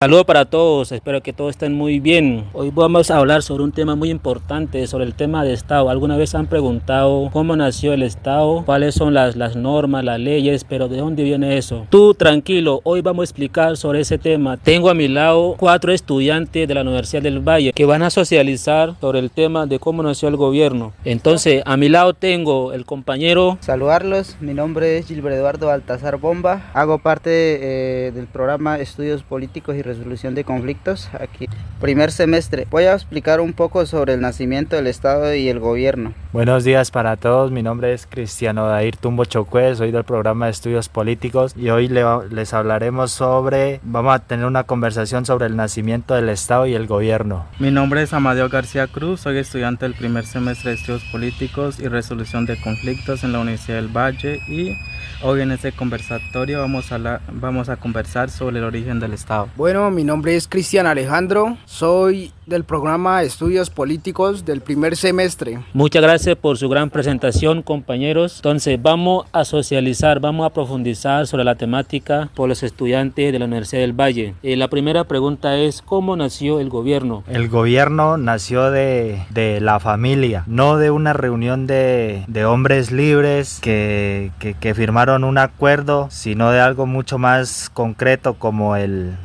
Saludos para todos, espero que todos estén muy bien. Hoy vamos a hablar sobre un tema muy importante, sobre el tema de Estado. ¿Alguna vez han preguntado cómo nació el Estado? ¿Cuáles son las normas, las leyes? Pero ¿de dónde viene eso? Tú tranquilo, hoy vamos a explicar sobre ese tema. Tengo a mi lado 4 estudiantes de la Universidad del Valle que van a socializar sobre el tema de cómo nació el gobierno. Entonces, a mi lado tengo el compañero. Saludarlos, mi nombre es Gilbert Eduardo Baltasar Bomba, hago parte del programa Estudios Políticos y Resolución de Conflictos, aquí primer semestre. Voy a explicar un poco sobre el nacimiento del Estado y el gobierno. Buenos días para todos, mi nombre es Cristiano Dair Tumbo Chocué, soy del programa de Estudios Políticos y hoy les hablaremos vamos a tener una conversación sobre el nacimiento del Estado y el gobierno. Mi nombre es Amadeo García Cruz, soy estudiante del primer semestre de Estudios Políticos y Resolución de Conflictos en la Universidad del Valle y hoy en este conversatorio vamos a conversar sobre el origen del Estado. Bueno, mi nombre es Cristian Alejandro, soy del programa Estudios Políticos del primer semestre. Muchas gracias por su gran presentación, compañeros. Entonces vamos a socializar, vamos a profundizar sobre la temática por los estudiantes de la Universidad del Valle. La primera pregunta es, ¿cómo nació el gobierno? El gobierno nació de la familia, no de una reunión de hombres libres que firmaron un acuerdo, sino de algo mucho más concreto como el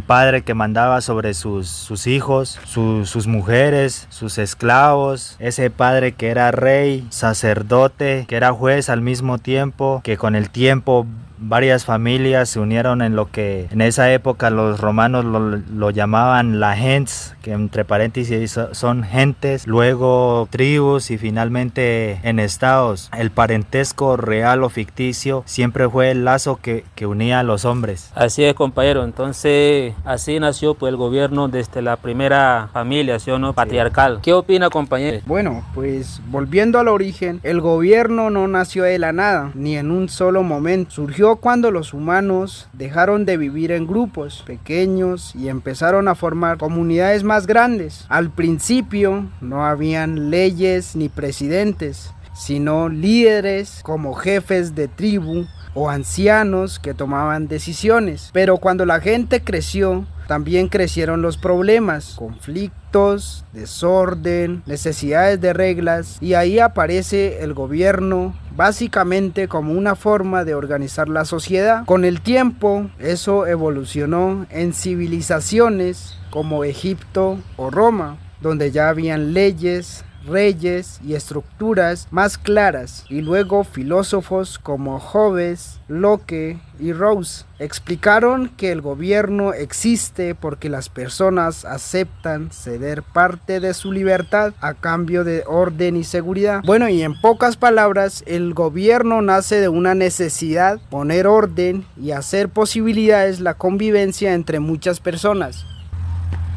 padre que mandaba sobre sus hijos, sus mujeres, sus esclavos, ese padre que era rey, sacerdote, que era juez al mismo tiempo, que con el tiempo varias familias se unieron en lo que en esa época los romanos lo llamaban la gens, que entre paréntesis son gentes, luego tribus y finalmente en estados. El parentesco real o ficticio siempre fue el lazo que unía a los hombres. Así es, compañero. Entonces así nació pues el gobierno desde la primera familia, ¿sí o no? Patriarcal. ¿Qué opina, compañero? Bueno, pues volviendo al origen, el gobierno no nació de la nada, ni en un solo momento. Surgió cuando los humanos dejaron de vivir en grupos pequeños y empezaron a formar comunidades más grandes. Al principio no habían leyes ni presidentes, sino líderes como jefes de tribu o ancianos que tomaban decisiones. Pero cuando la gente creció, también crecieron los problemas, conflictos, desorden, necesidades de reglas, y ahí aparece el gobierno básicamente como una forma de organizar la sociedad. Con el tiempo, eso evolucionó en civilizaciones como Egipto o Roma, donde ya habían leyes, reyes y estructuras más claras, y luego filósofos como Hobbes, Locke y Rawls explicaron que el gobierno existe porque las personas aceptan ceder parte de su libertad a cambio de orden y seguridad. Bueno, y en pocas palabras, el gobierno nace de una necesidad, poner orden y hacer posibilidades la convivencia entre muchas personas.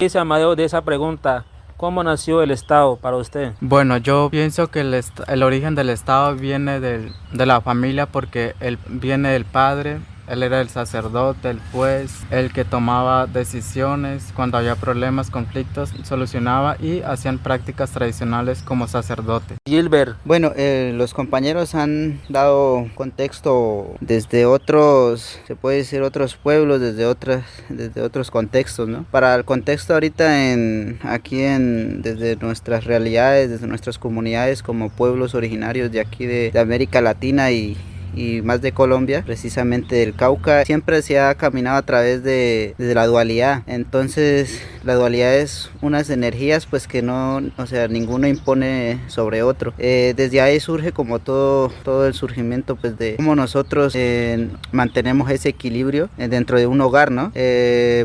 ¿Qué dice Amadeo de esa pregunta? ¿Cómo nació el Estado para usted? Bueno, yo pienso que el origen del Estado viene de la familia porque él viene del padre. Él era el sacerdote, el juez, el que tomaba decisiones cuando había problemas, conflictos, solucionaba y hacían prácticas tradicionales como sacerdote. Gilbert. Bueno, los compañeros han dado contexto desde otros, se puede decir otros pueblos, desde otros contextos, ¿no? Para el contexto ahorita desde nuestras realidades, desde nuestras comunidades como pueblos originarios de aquí de América Latina y más de Colombia, precisamente del Cauca, siempre se ha caminado a través de la dualidad. Entonces la dualidad es unas energías pues que ninguno impone sobre otro. Desde ahí surge como todo el surgimiento pues de cómo nosotros mantenemos ese equilibrio dentro de un hogar, ¿no?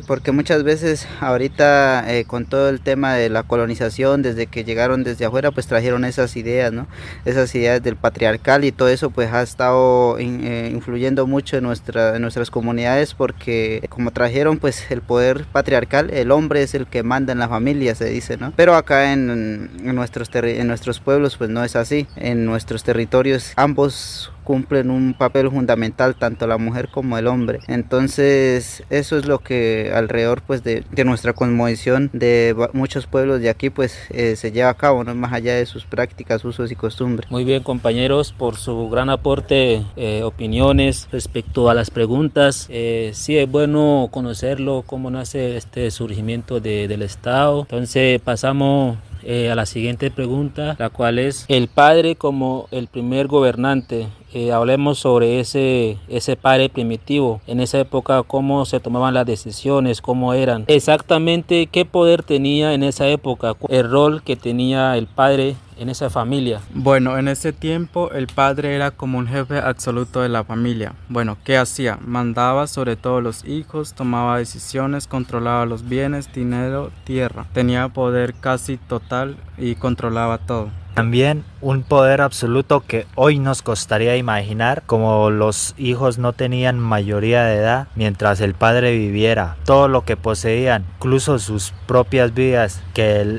Porque muchas veces ahorita con todo el tema de la colonización, desde que llegaron desde afuera pues trajeron esas ideas, ¿no? Esas ideas del patriarcal y todo eso pues ha estado influyendo mucho en nuestras comunidades, porque como trajeron pues el poder patriarcal, el hombre es el que manda en la familia, se dice, ¿no? Pero acá en nuestros pueblos pues no es así. En nuestros territorios ambos cumplen un papel fundamental tanto la mujer como el hombre. Entonces eso es lo que alrededor pues de nuestra cosmovisión de muchos pueblos de aquí pues se lleva a cabo, no más allá de sus prácticas, usos y costumbres. Muy bien, compañeros, por su gran aporte, opiniones respecto a las preguntas. Sí, es bueno conocerlo, cómo nace este surgimiento del Estado. Entonces pasamos a la siguiente pregunta, la cual es el padre como el primer gobernante. Hablemos sobre ese padre primitivo. En esa época, cómo se tomaban las decisiones, cómo eran. Exactamente qué poder tenía en esa época, el rol que tenía el padre en esa familia. Bueno, en ese tiempo el padre era como un jefe absoluto de la familia. Bueno, ¿qué hacía? Mandaba sobre todos los hijos, tomaba decisiones, controlaba los bienes, dinero, tierra. Tenía poder casi total y controlaba todo. También un poder absoluto que hoy nos costaría imaginar, como los hijos no tenían mayoría de edad mientras el padre viviera. Todo lo que poseían, incluso sus propias vidas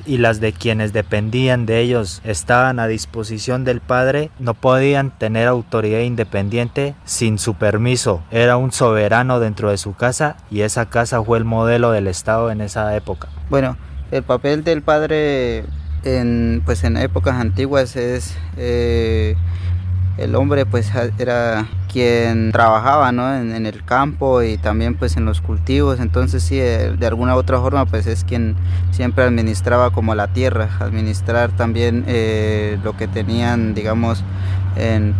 y las de quienes dependían de ellos, estaban a disposición del padre. No podían tener autoridad independiente sin su permiso. Era un soberano dentro de su casa y esa casa fue el modelo del Estado en esa época. Bueno, el papel del padre en épocas antiguas es el hombre pues era quien trabajaba, ¿no? en el campo y también pues en los cultivos. Entonces sí, de alguna u otra forma pues es quien siempre administraba como la tierra, administrar también lo que tenían, digamos, en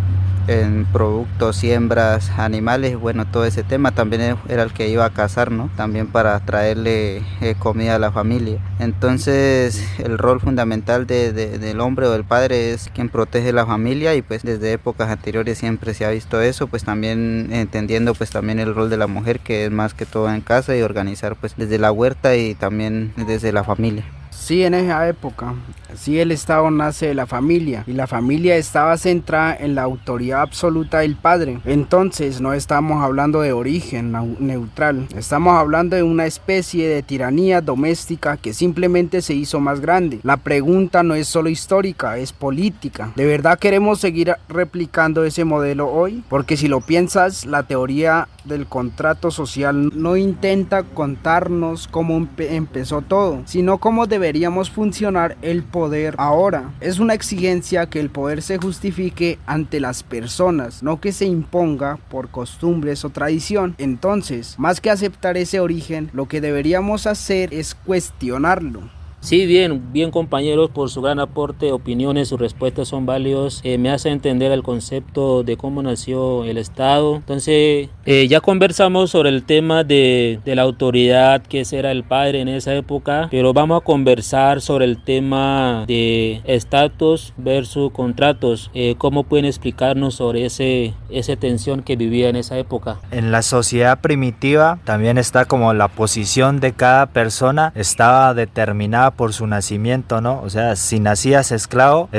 productos, siembras, animales. Bueno, todo ese tema también era el que iba a cazar, ¿no? También para traerle comida a la familia. Entonces el rol fundamental del hombre o del padre es quien protege la familia, y pues desde épocas anteriores siempre se ha visto eso, pues también entendiendo pues también el rol de la mujer, que es más que todo en casa y organizar pues desde la huerta y también desde la familia. Sí, en esa época, sí, el Estado nace de la familia y la familia estaba centrada en la autoridad absoluta del padre. Entonces no estamos hablando de origen neutral, estamos hablando de una especie de tiranía doméstica que simplemente se hizo más grande. La pregunta no es solo histórica, es política. ¿De verdad queremos seguir replicando ese modelo hoy? Porque si lo piensas, la teoría del contrato social no intenta contarnos cómo empezó todo, sino cómo deberíamos funcionar el poder ahora. Es una exigencia que el poder se justifique ante las personas, no que se imponga por costumbres o tradición. Entonces, más que aceptar ese origen, lo que deberíamos hacer es cuestionarlo. Sí, bien compañeros, por su gran aporte, opiniones, sus respuestas son válidos. Me hace entender el concepto de cómo nació el Estado. Entonces, ya conversamos sobre el tema de la autoridad, que era el padre en esa época, pero vamos a conversar sobre el tema de estatus versus contratos. ¿Cómo pueden explicarnos sobre esa tensión que vivía en esa época? En la sociedad primitiva también está como la posición de cada persona estaba determinada por su nacimiento, ¿no? O sea, si nacías esclavo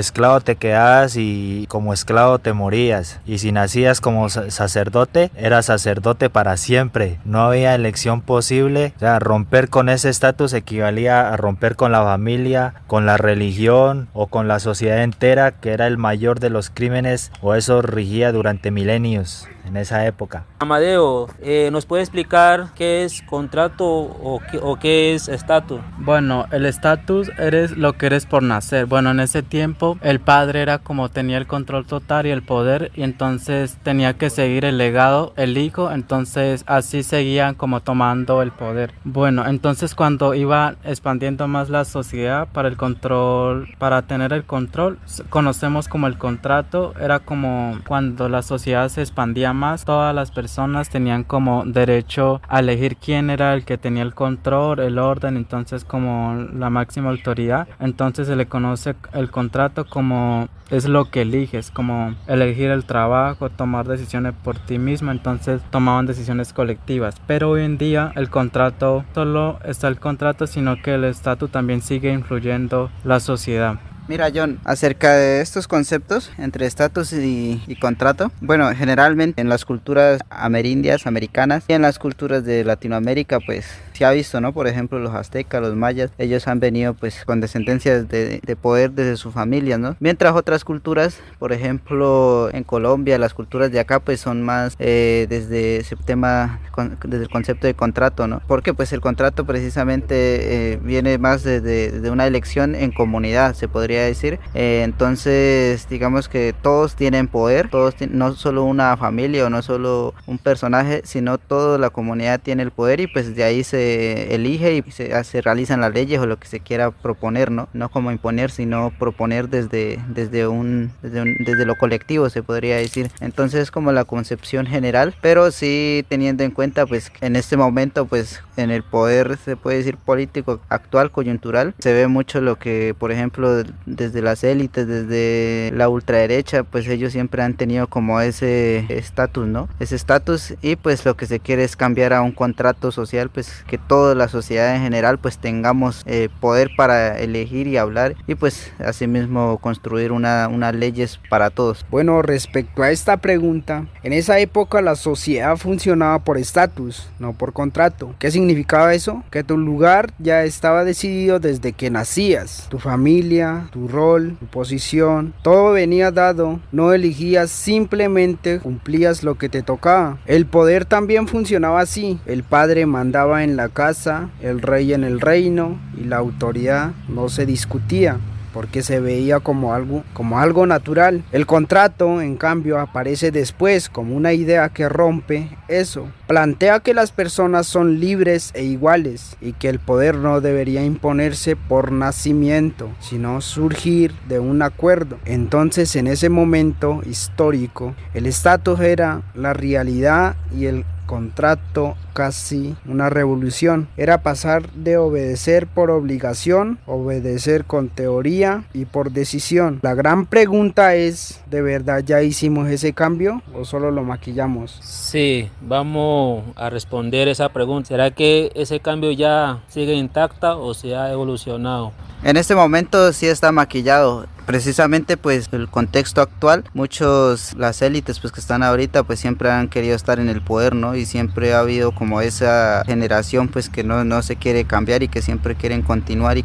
te quedabas y como esclavo te morías. Y si nacías como sacerdote, eras sacerdote para siempre. No había elección posible. O sea, romper con ese estatus equivalía a romper con la familia, con la religión o con la sociedad entera, que era el mayor de los crímenes, o eso rigía durante milenios en esa época. Amadeo, ¿nos puede explicar qué es contrato o qué es estatus? Bueno, el estatus eres lo que eres por nacer. Bueno, en ese tiempo el padre era como tenía el control total y el poder, y entonces tenía que seguir el legado el hijo, entonces así seguían como tomando el poder. Bueno, entonces cuando iba expandiendo más la sociedad para el control, para tener el control, conocemos como el contrato, era como cuando la sociedad se expandía más, todas las personas tenían como derecho a elegir quién era el que tenía el control, el orden, entonces como la máxima autoridad. Entonces se le conoce el contrato como es lo que eliges, como elegir el trabajo, tomar decisiones por ti mismo. Entonces tomaban decisiones colectivas, pero hoy en día el contrato, solo está el contrato, sino que el estatus también sigue influyendo la sociedad. Mira, John, acerca de estos conceptos entre estatus y contrato, bueno, generalmente en las culturas amerindias, americanas, y en las culturas de Latinoamérica, pues se ha visto, ¿no? Por ejemplo, los aztecas, los mayas, ellos han venido pues con descendencias de poder desde su familia, ¿no? Mientras otras culturas, por ejemplo, en Colombia, las culturas de acá pues son más desde ese tema, desde el concepto de contrato, ¿no? Porque pues el contrato precisamente viene más de una elección en comunidad, se podría decir. Entonces, digamos que todos tienen poder, no solo una familia o no solo un personaje, sino toda la comunidad tiene el poder, y pues de ahí se elige y se realizan las leyes o lo que se quiera proponer, ¿no? No como imponer, sino proponer desde lo colectivo, se podría decir. Entonces es como la concepción general, pero sí teniendo en cuenta pues en este momento pues en el poder, se puede decir, político actual, coyuntural, se ve mucho lo que, por ejemplo, desde las élites, desde la ultraderecha, pues ellos siempre han tenido como ese estatus, ¿no? Ese estatus, y pues lo que se quiere es cambiar a un contrato social, pues que toda la sociedad en general pues tengamos poder para elegir y hablar, y pues asimismo construir unas leyes para todos. Bueno, respecto a esta pregunta, en esa época la sociedad funcionaba por estatus, no por contrato. ¿Qué significaba eso? Que tu lugar ya estaba decidido desde que nacías. Tu familia, tu rol, tu posición, todo venía dado. No elegías, simplemente cumplías lo que te tocaba. El poder también funcionaba así. El padre mandaba en la casa, el rey en el reino, y la autoridad no se discutía, porque se veía como algo natural. El contrato, en cambio, aparece después como una idea que rompe eso. Plantea que las personas son libres e iguales, y que el poder no debería imponerse por nacimiento, sino surgir de un acuerdo. Entonces, en ese momento histórico, el estatus era la realidad y el contrato casi una revolución. Era pasar de obedecer por obligación, obedecer con teoría y por decisión. La gran pregunta es, ¿de verdad ya hicimos ese cambio o solo lo maquillamos? Sí, vamos a responder esa pregunta. ¿Será que ese cambio ya sigue intacta o se ha evolucionado? En este momento sí está maquillado. Precisamente pues el contexto actual, las élites pues que están ahorita pues siempre han querido estar en el poder, ¿no? Y siempre ha habido como esa generación pues que no se quiere cambiar, y que siempre quieren continuar.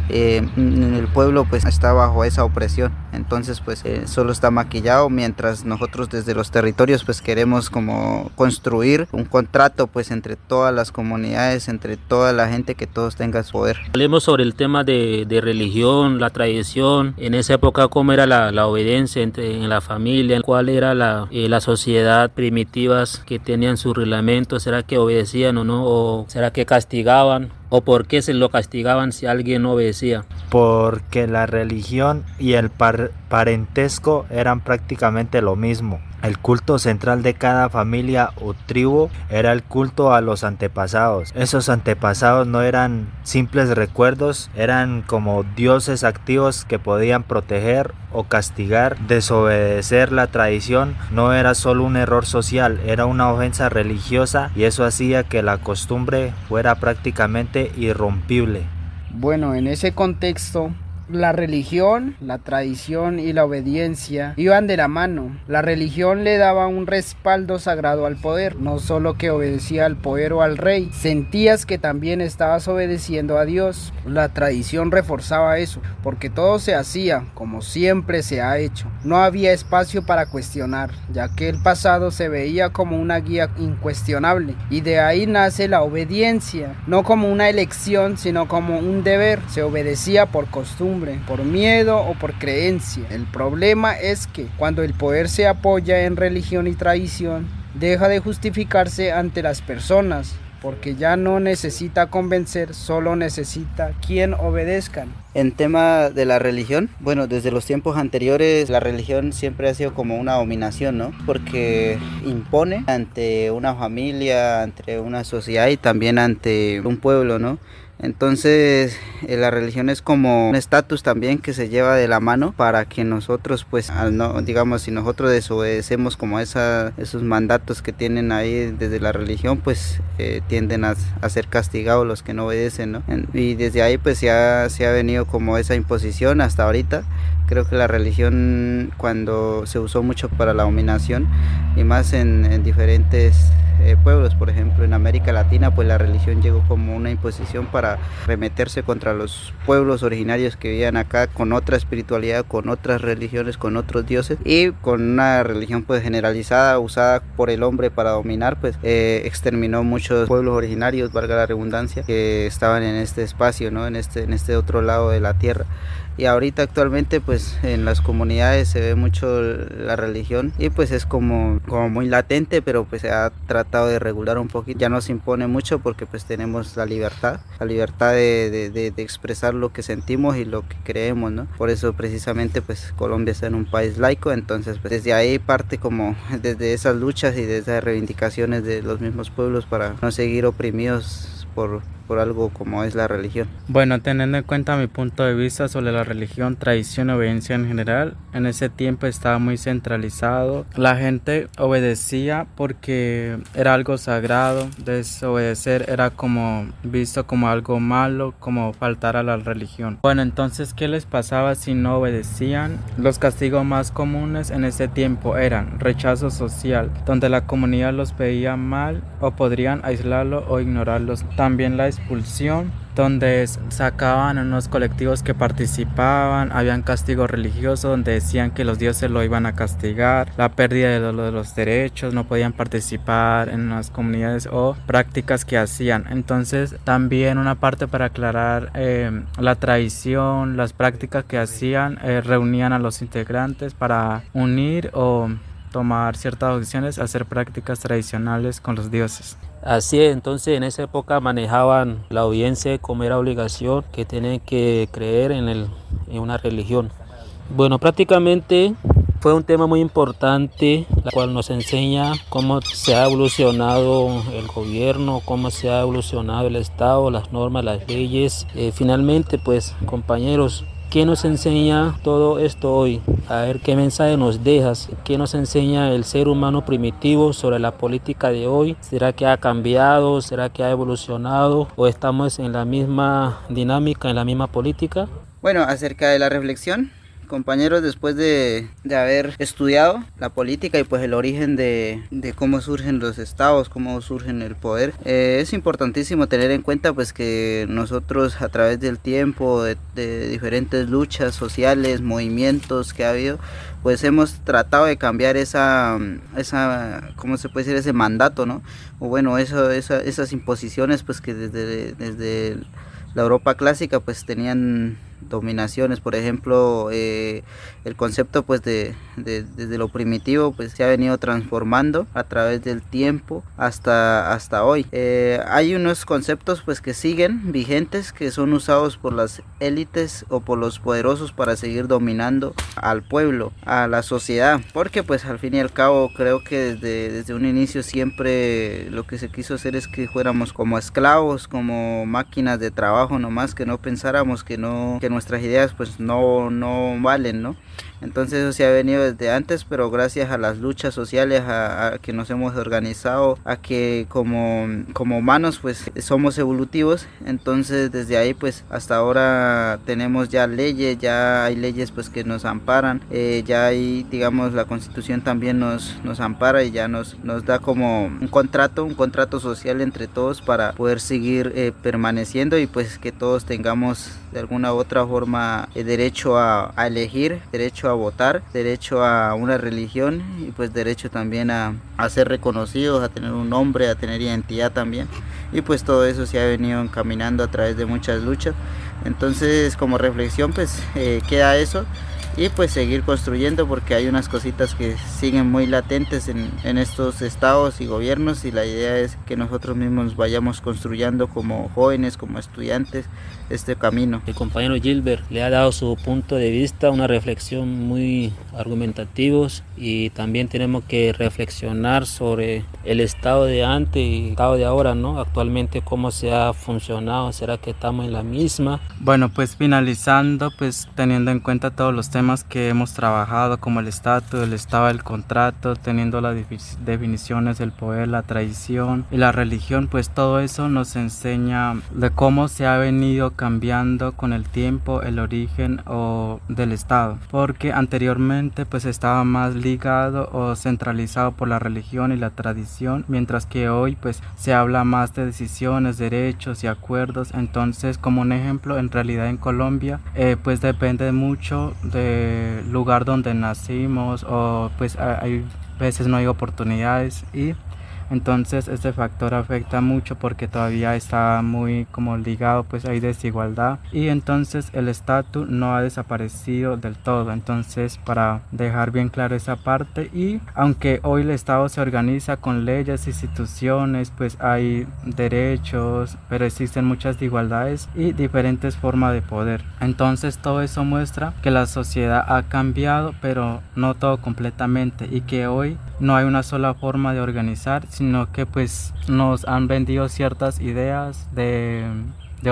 El pueblo pues está bajo esa opresión. Entonces pues solo está maquillado, mientras nosotros desde los territorios pues queremos como construir un contrato pues entre todas las comunidades, entre toda la gente, que todos tengan su poder. Hablemos sobre el tema de religión, la tradición. En esa época, ¿cómo era la obediencia en la familia? ¿Cuál era la sociedad primitivas que tenían sus reglamentos? ¿Será que obedecían o no? ¿O será que castigaban? ¿O por qué se lo castigaban si alguien no obedecía? Porque la religión y el parentesco eran prácticamente lo mismo. El culto central de cada familia o tribu era el culto a los antepasados. Esos antepasados no eran simples recuerdos, eran como dioses activos que podían proteger o castigar. Desobedecer la tradición no era solo un error social, era una ofensa religiosa, y eso hacía que la costumbre fuera prácticamente irrompible. Bueno, en ese contexto, la religión, la tradición y la obediencia iban de la mano. La religión le daba un respaldo sagrado al poder, no solo que obedecía al poder o al rey, sentías que también estabas obedeciendo a Dios. La tradición reforzaba eso, porque todo se hacía como siempre se ha hecho. No había espacio para cuestionar, ya que el pasado se veía como una guía incuestionable, y de ahí nace la obediencia, no como una elección, sino como un deber. Se obedecía por costumbre, por miedo o por creencia. El problema es que cuando el poder se apoya en religión y tradición, deja de justificarse ante las personas, porque ya no necesita convencer, solo necesita quien obedezcan. En tema de la religión, bueno, desde los tiempos anteriores la religión siempre ha sido como una dominación, ¿no? Porque impone ante una familia, ante una sociedad y también ante un pueblo, ¿no? Entonces la religión es como un estatus también que se lleva de la mano para que nosotros pues digamos, si nosotros desobedecemos como esos mandatos que tienen ahí desde la religión, pues tienden a ser castigados los que no obedecen, ¿no? Y desde ahí pues se ha venido como esa imposición hasta ahorita. Creo que la religión, cuando se usó mucho para la dominación y más en diferentes pueblos. Por ejemplo, en América Latina pues la religión llegó como una imposición para remeterse contra los pueblos originarios que vivían acá con otra espiritualidad, con otras religiones, con otros dioses, y con una religión pues generalizada usada por el hombre para dominar, pues exterminó muchos pueblos originarios, valga la redundancia, que estaban en este espacio, ¿no? en este otro lado de la tierra. Y ahorita actualmente pues en las comunidades se ve mucho la religión y pues es como muy latente, pero pues se ha tratado de regular un poquito. Ya no se impone mucho porque pues tenemos la libertad de expresar lo que sentimos y lo que creemos, ¿no? Por eso precisamente pues Colombia está en un país laico, entonces pues desde ahí parte como desde esas luchas y de esas reivindicaciones de los mismos pueblos para no seguir oprimidos por algo como es la religión. Bueno, teniendo en cuenta mi punto de vista sobre la religión, tradición y obediencia en general, en ese tiempo estaba muy centralizado. La gente obedecía porque era algo sagrado. Desobedecer era como visto como algo malo, como faltar a la religión. Bueno, entonces, ¿qué les pasaba si no obedecían? Los castigos más comunes en ese tiempo eran rechazo social, donde la comunidad los veía mal o podrían aislarlo o ignorarlos. También la expulsión, donde sacaban a unos colectivos que participaban, habían castigos religiosos donde decían que los dioses lo iban a castigar, la pérdida de los derechos, no podían participar en las comunidades o prácticas que hacían. Entonces también una parte para aclarar la tradición, las prácticas que hacían, reunían a los integrantes para unir o tomar ciertas decisiones, hacer prácticas tradicionales con los dioses. Así es, entonces en esa época manejaban la obediencia como era obligación, que tenían que creer en una religión. Bueno, prácticamente fue un tema muy importante, la cual nos enseña cómo se ha evolucionado el gobierno, cómo se ha evolucionado el Estado, las normas, las leyes. Finalmente, pues, compañeros, ¿qué nos enseña todo esto hoy? A ver qué mensaje nos dejas, qué nos enseña el ser humano primitivo sobre la política de hoy. ¿Será que ha cambiado? ¿Será que ha evolucionado? ¿O estamos en la misma dinámica, en la misma política? Bueno, acerca de la reflexión, compañeros, después de haber estudiado la política y pues el origen de cómo surgen los estados, cómo surgen el poder, es importantísimo tener en cuenta pues que nosotros a través del tiempo, de diferentes luchas sociales, movimientos que ha habido, pues hemos tratado de cambiar esa ¿cómo se puede decir? Ese mandato, ¿no? O bueno, esas imposiciones pues que desde la Europa clásica pues tenían dominaciones. Por ejemplo, el concepto pues desde lo primitivo pues se ha venido transformando a través del tiempo hasta hoy. Hay unos conceptos pues que siguen vigentes, que son usados por las élites o por los poderosos para seguir dominando al pueblo, a la sociedad, porque pues al fin y al cabo creo que desde un inicio siempre lo que se quiso hacer es que fuéramos como esclavos, como máquinas de trabajo nomás, que no pensáramos que nuestras ideas pues no valen, ¿no? Entonces eso se ha venido desde antes, pero gracias a las luchas sociales, a que nos hemos organizado, a que como humanos pues somos evolutivos, entonces desde ahí pues hasta ahora tenemos ya leyes, ya hay leyes pues que nos amparan, ya hay, digamos, la Constitución también nos ampara y ya nos da como un contrato social entre todos para poder seguir permaneciendo y pues que todos tengamos de alguna u otra forma derecho a elegir, derecho a votar, derecho a una religión y pues derecho también a ser reconocidos, a tener un nombre, a tener identidad también, y pues todo eso se ha venido encaminando a través de muchas luchas. Entonces como reflexión pues queda eso y pues seguir construyendo, porque hay unas cositas que siguen muy latentes en estos estados y gobiernos, y la idea es que nosotros mismos vayamos construyendo como jóvenes, como estudiantes, este camino. El compañero Gilbert le ha dado su punto de vista, una reflexión muy argumentativos, y también tenemos que reflexionar sobre el estado de antes y el estado de ahora, ¿no? Actualmente cómo se ha funcionado, ¿será que estamos en la misma? Bueno, pues finalizando, pues teniendo en cuenta todos los temas temas que hemos trabajado como el estatus, el estado del contrato, teniendo las definiciones del poder, la tradición y la religión, pues todo eso nos enseña de cómo se ha venido cambiando con el tiempo el origen del estado, porque anteriormente pues estaba más ligado o centralizado por la religión y la tradición, mientras que hoy pues se habla más de decisiones, derechos y acuerdos. Entonces, como un ejemplo, en realidad en Colombia pues depende mucho del lugar donde nacimos, o pues hay veces no hay oportunidades, y entonces este factor afecta mucho porque todavía está muy como ligado, pues hay desigualdad, y entonces el estatus no ha desaparecido del todo. Entonces, para dejar bien claro esa parte, y aunque hoy el Estado se organiza con leyes, instituciones, pues hay derechos, pero existen muchas desigualdades y diferentes formas de poder. Entonces todo eso muestra que la sociedad ha cambiado, pero no todo completamente, y que hoy no hay una sola forma de organizar, sino que pues nos han vendido ciertas ideas de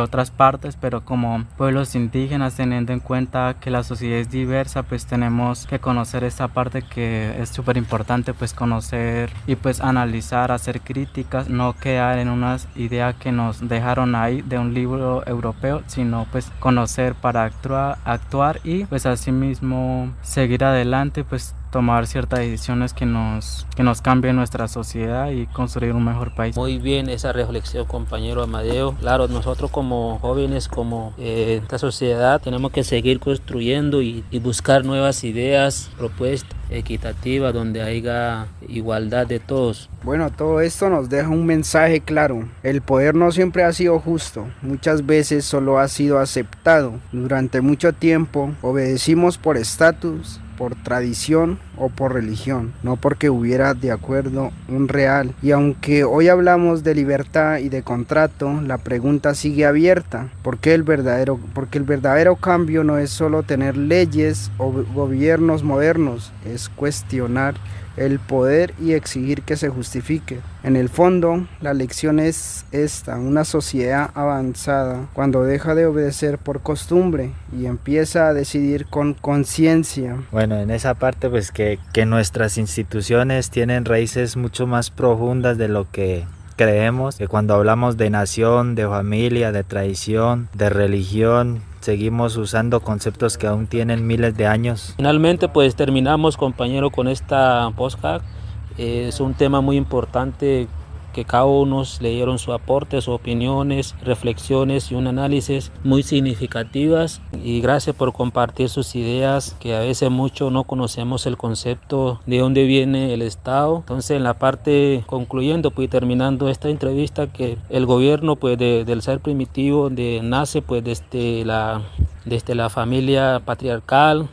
otras partes, pero como pueblos indígenas, teniendo en cuenta que la sociedad es diversa, pues tenemos que conocer esta parte, que es súper importante, pues conocer y pues analizar, hacer críticas, no quedar en unas ideas que nos dejaron ahí de un libro europeo, sino pues conocer para actuar y pues asimismo seguir adelante, pues tomar ciertas decisiones que nos cambien nuestra sociedad y construir un mejor país. Muy bien esa reflexión, compañero Amadeo. Claro, nosotros como jóvenes, como esta sociedad, tenemos que seguir construyendo y buscar nuevas ideas, propuestas equitativas donde haya igualdad de todos. Bueno, todo esto nos deja un mensaje claro. El poder no siempre ha sido justo, muchas veces solo ha sido aceptado. Durante mucho tiempo obedecimos por estatus, por tradición o por religión, no porque hubiera de acuerdo un real. Y aunque hoy hablamos de libertad y de contrato, la pregunta sigue abierta. Porque el verdadero cambio no es solo tener leyes o gobiernos modernos, es cuestionar el poder y exigir que se justifique. En el fondo, la lección es esta: una sociedad avanzada, cuando deja de obedecer por costumbre y empieza a decidir con conciencia. Bueno, en esa parte pues que nuestras instituciones tienen raíces mucho más profundas de lo que creemos, que cuando hablamos de nación, de familia, de tradición, de religión, seguimos usando conceptos que aún tienen miles de años. Finalmente pues terminamos, compañero, con esta podcast. Es un tema muy importante que cada uno le dieron su aporte, sus opiniones, reflexiones y un análisis muy significativas, y gracias por compartir sus ideas, que a veces mucho no conocemos el concepto de dónde viene el Estado. Entonces, en la parte concluyendo, pues terminando esta entrevista, que el gobierno pues del ser primitivo nace pues desde la familia patriarcal,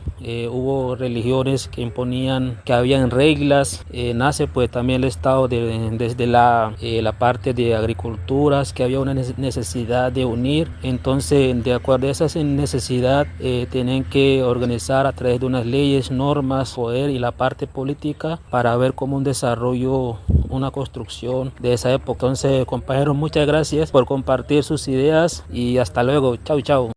hubo religiones que imponían que habían reglas, nace pues también el Estado desde la parte de agriculturas, que había una necesidad de unir. Entonces, de acuerdo a esa necesidad, tienen que organizar a través de unas leyes, normas, poder y la parte política para ver cómo un desarrollo, una construcción de esa época. Entonces, compañeros, muchas gracias por compartir sus ideas y hasta luego. Chau, chau.